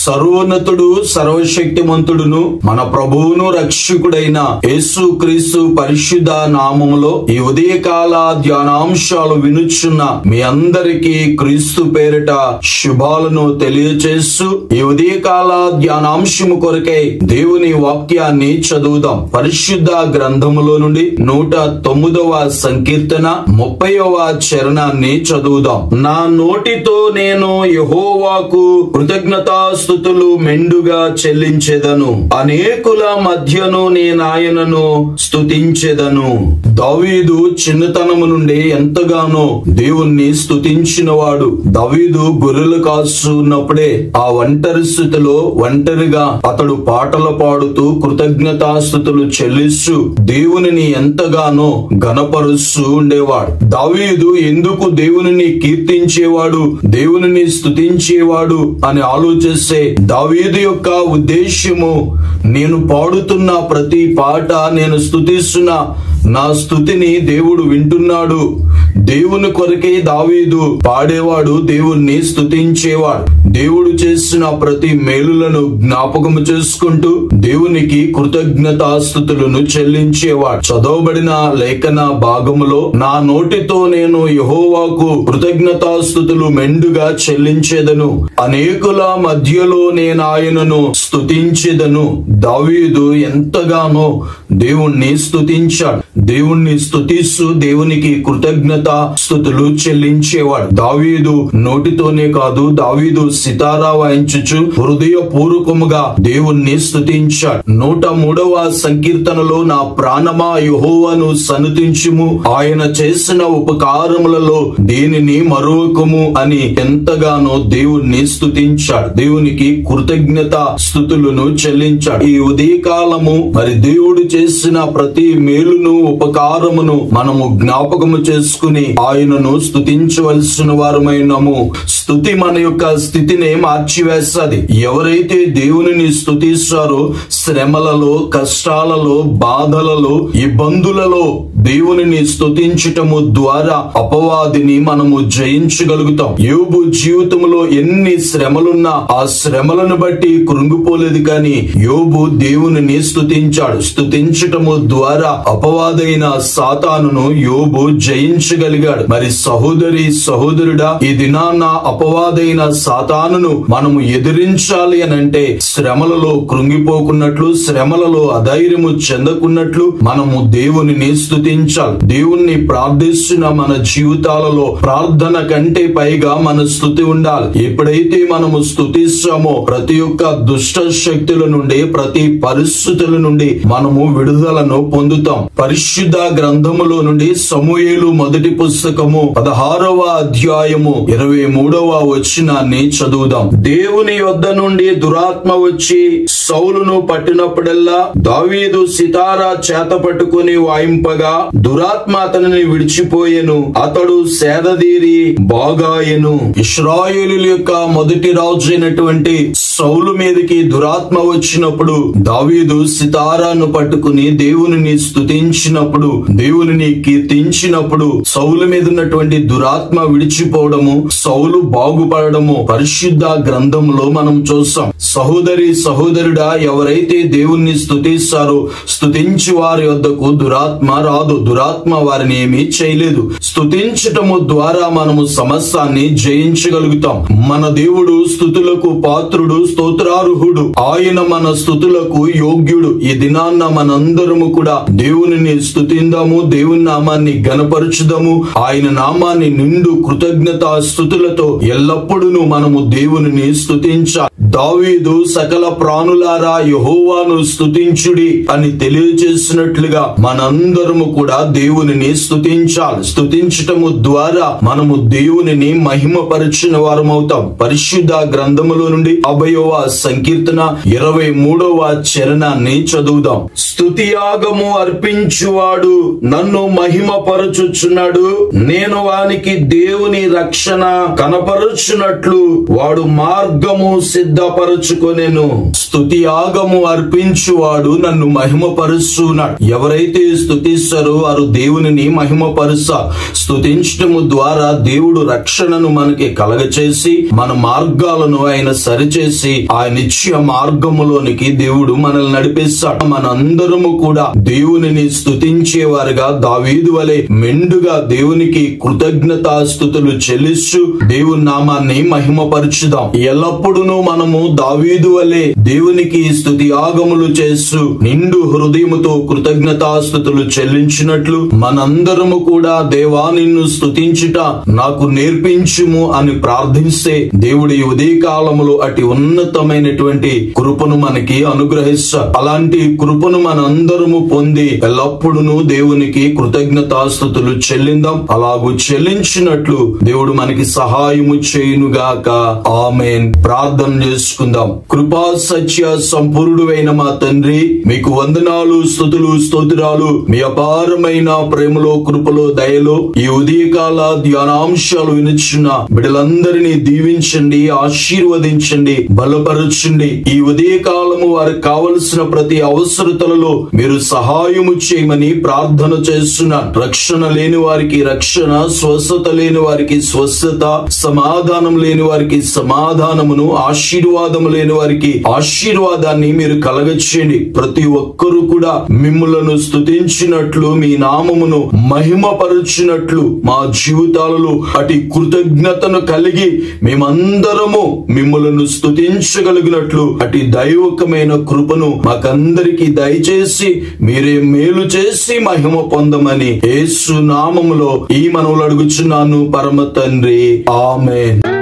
సర్వోన్నతుడు సర్వశక్తిమంతుడును మన ప్రభువును రక్షకుడైన యేసు క్రీస్తు పరిశుద్ధ నామములో ఈ ఉదయకాల ధ్యానాంశాలు వినుచున్న మీ అందరికీ క్రీస్తు పేరిట శుభాలను తెలియచేస్తూ ఈ ఉదయకాల ధ్యానాంశము కొరకై దేవుని వాక్యాన్ని చదువుదాం. పరిశుద్ధ గ్రంథములో నుండి 109వ సంకీర్తన 30వ చరణాన్ని చదువుదాం. నా నోటితో నేను యెహోవాకు కృతజ్ఞతాస్తుతులు మెండుగా చెల్లించెదను, అనేకుల మధ్యను నేనాయనను స్తుతించెదను. దావీదు చిన్నతనము నుండి ఎంతగానో దేవుణ్ణి స్తుతించినవాడు. దావీదు గొర్రెలు కాస్తున్నప్పుడే ఆ ఒంటరి స్థితిలో ఒంటరిగా అతడు పాటలు పాడుతూ కృతజ్ఞతాస్తుతులు చెల్లిస్తూ దేవునిని ఎంతగానో ఘనపరుస్తూ ఉండేవాడు. దావీదు ఎందుకు దేవునిని కీర్తించేవాడు, దేవునిని స్తుతించేవాడు అని ఆలోచిస్తే దావీదు యొక్క ఉద్దేశ్యము, నేను పాడుతున్న ప్రతి పాట, నేను స్తుతిస్తున్న నా స్తుతిని దేవుడు వింటున్నాడు. దేవుని కొరకే దావీదు పాడేవాడు, దేవుణ్ణి స్తుతించేవాడు. దేవుడు చేసిన ప్రతి మేలులను జ్ఞాపకము చేసుకుంటూ దేవునికి కృతజ్ఞతాస్తుతులను చెల్లించేవాడు. చదవబడిన లేఖన భాగములో నా నోటితో నేను యెహోవాకు కృతజ్ఞతాస్తుతులు మెండుగా చెల్లించెదను, అనేకుల మధ్యలో నేను ఆయనను స్తుతించెదను. దావీదు ఎంతగానో దేవుణ్ణి స్తుతించాడు. దేవుణ్ణి స్తుతిస్తూ దేవునికి కృతజ్ఞతాస్తుతులు చెల్లించేవాడు. దావీదు నోటితోనే కాదు, దావీదు సితారా వాయించుచు హృదయపూర్వకముగా దేవుణ్ణి స్తుతించాడు. 103వ సంకీర్తనలో నా ప్రాణమా యెహోవాను సన్నుతించుము, ఆయన చేసిన ఉపకారములలో దేనిని మరొకము అని ఎంతగానో దేవుణ్ణి స్తుతించాడు. దేవునికి కృతజ్ఞత స్తుతులను చెల్లించాడు. ఈ ఉదయకాలము మరి దేవుడు చేసిన ప్రతి మేలును ఉపకారమును మనము జ్ఞాపకము చేసుకుని ఆయనను స్తుతించవలసిన వారమైనము. స్తుతి మన యొక్క స్థితిని మార్చివేస్తది. ఎవరైతే దేవునిని స్తుతిస్తారో శ్రమలలో, కష్టాలలో, బాధలలో, ఇబ్బందులలో దేవునిని స్తుతించటము ద్వారా అపవాదిని మనము జయించగలుగుతాం. యోబు జీవితంలో ఎన్ని శ్రమలున్నా ఆ శ్రమలను బట్టి కృంగిపోలేదు, కానీ యోబు దేవునిని స్తుతించాడు. స్తుతించటము ద్వారా అపవాదైన సాతానును యోబు జయించగలిగాడు. మరి సహోదరి సహోదరుడా, ఈ దినాన్న అపవాదైన సాతానును మనము ఎదిరించాలి అనంటే శ్రమలలో కృంగిపోకున్నట్లు, శ్రమలలో అధైర్యము చెందకున్నట్లు మనము దేవునిని స్తుతించాలి. దేవుణ్ణి ప్రార్థిస్తున్న మన జీవితాలలో ప్రార్థన కంటే పైగా మన స్తుతి ఉండాలి. ఎప్పుడైతే మనము స్తుతిస్తామో ప్రతి ఒక్క దుష్ట శక్తుల నుండి, ప్రతి పరిస్థితుల నుండి మనము విడుదలను పొందుతాం. పరిశుద్ధ గ్రంథములో నుండి సమూయేలు మొదటి పుస్తకము 16వ అధ్యాయము 23వ వచనాన్ని చదువుదాం. దేవుని యొద్ద నుండి దురాత్మ వచ్చి సౌలును పట్టినప్పుడల్లా దావీదు సితారా చేత పట్టుకుని వాయింపగా దురాత్మ అతనిని విడిచిపోయెను, అతడు సేదదీరి బాగాయెను. ఇశ్రాయేలీయుల యొక్క మొదటి రాజు అయినటువంటి సౌలు మీదకి దురాత్మ వచ్చినప్పుడు దావీదు సితారాను పట్టుకుని దేవునిని స్తుతించినప్పుడు, దేవునిని కీర్తించినప్పుడు సౌలు మీద ఉన్నటువంటి దురాత్మ విడిచిపోవడము, సౌలు బాగుపడము పరిశుద్ధ గ్రంథంలో మనం చూస్తాం. సహోదరి సహోదరుడా, ఎవరైతే దేవుణ్ణి స్తుతిస్తారో స్తుతించి వారి వద్దకు దురాత్మ రాదు. దురాత్మ వారిని ఏమీ చేయలేదు. స్తుతించటము ద్వారా మనము సమస్తాన్ని జయించగలుగుతాం. మన దేవుడు స్తుతులకు పాత్రుడు, స్తోత్రార్హుడు. ఆయన మన స్తుతులకు యోగ్యుడు. ఈ దినాన్న మనందరము కూడా దేవునిని స్తుతిందాము, దేవుని నామాన్ని ఘనపరచుదాము. ఆయన నామాన్ని నిండు కృతజ్ఞతా స్తుతులతో ఎల్లప్పుడూ మనము దేవునిని స్తుతించాలి. దావీదు సకల ప్రాణులారా యెహోవాను స్తుతించుడి అని తెలియజేసినట్లుగా మనందరము కూడా దేవునిని స్తుతించాలి. స్తుతించటము ద్వారా మనము దేవునిని మహిమపరిచిన వారమవుతాం. పరిశుద్ధ గ్రంథములో నుండి 50వ సంకీర్తన 23వ చరణాన్ని చదువుదాం. స్తుతియాగము అర్పించువాడు నన్ను మహిమపరచుచున్నాడు, నేను వానికి దేవుని రక్షణ కనపరుచున్నట్లు వాడు మార్గము సిద్ధ సిద్ధపరచుకొనెను. స్తుతి యాగము అర్పించువాడు నన్ను మహిమపరుస్తున్నాడు. ఎవరైతే స్తుతిస్తారో వారు దేవునిని మహిమపరుస్తారు. స్తుతించటము ద్వారా దేవుడు రక్షణను మనకి కలగచేసి మన మార్గాలను ఆయన సరిచేసి ఆ నిత్య మార్గములోనికి దేవుడు మనల్ని నడిపిస్తాడు. మనందరము కూడా దేవునిని స్తుతించేవారుగా దావీదు వలె మెండుగా దేవునికి కృతజ్ఞతాస్తుతులు చెల్లిస్తూ దేవుని నామాన్ని మహిమపరచుదాం. ఎల్లప్పుడూ మనము దావీదు వలె దేవునికి స్తుతి యాగములు చేస్తూ నిండు హృదయముతో కృతజ్ఞతాస్తుతులు చెల్లించినట్లు మనందరము కూడా దేవా నిన్ను స్తుతించుట నాకు నేర్పించుము అని ప్రార్థిస్తే దేవుడి ఉదయకాలములో అటు ఉన్నతమైనటువంటి కృపను మనకి అనుగ్రహిస్తాడు. అలాంటి కృపను మనందరము పొంది ఎల్లప్పుడూ దేవునికి కృతజ్ఞతాస్తుతులు చెల్లిందాం. అలాగూ చెల్లించినట్లు దేవుడు మనకి సహాయము చేయునుగాక. ఆమేన్. ప్రార్థన చేసుకుందాం. కృపా సత్య సంపూర్ణుడైన మా తండ్రి, మీకు వందనాలు, స్తుతులు, స్తోత్రాలు. మీ అపారమైన ప్రేమలో, కృపలో, దయలో ఈ ఉదయకాల ధ్యానాంశాలు వినుచున్న బిడ్డలందరినీ దీవించండి, ఆశీర్వదించండి, బలపరచండి. ఈ ఉదయకాలము వారికి కావలసిన ప్రతి అవసరతలలో మీరు సహాయము చేయమని ప్రార్థన చేస్తున్నాను. రక్షణ లేని వారికి రక్షణ, స్వస్థత లేని వారికి స్వస్థత, సమాధానం లేని వారికి సమాధానమును, ఆశీర్వాదం లేని వారికి ఆశీర్వాదాన్ని మీరు కలగచేయండి. ప్రతి ఒక్కరూ కూడా మిమ్ములను స్తుతించినట్లు, మీ నామమును మహిమపరచినట్లు మా జీవితాలలో అటు కృతజ్ఞతను కలిగి మేమందరము మిమ్ములను స్తుతించగలిగినట్లు అటు దైవకమైన కృపను మాకందరికి దయచేసి మీరే మేలు చేసి మహిమ పొందమని యేసు నామములో ఈ మనవులు అడుగుచున్నాను పరమ తండ్రి. ఆమేన్.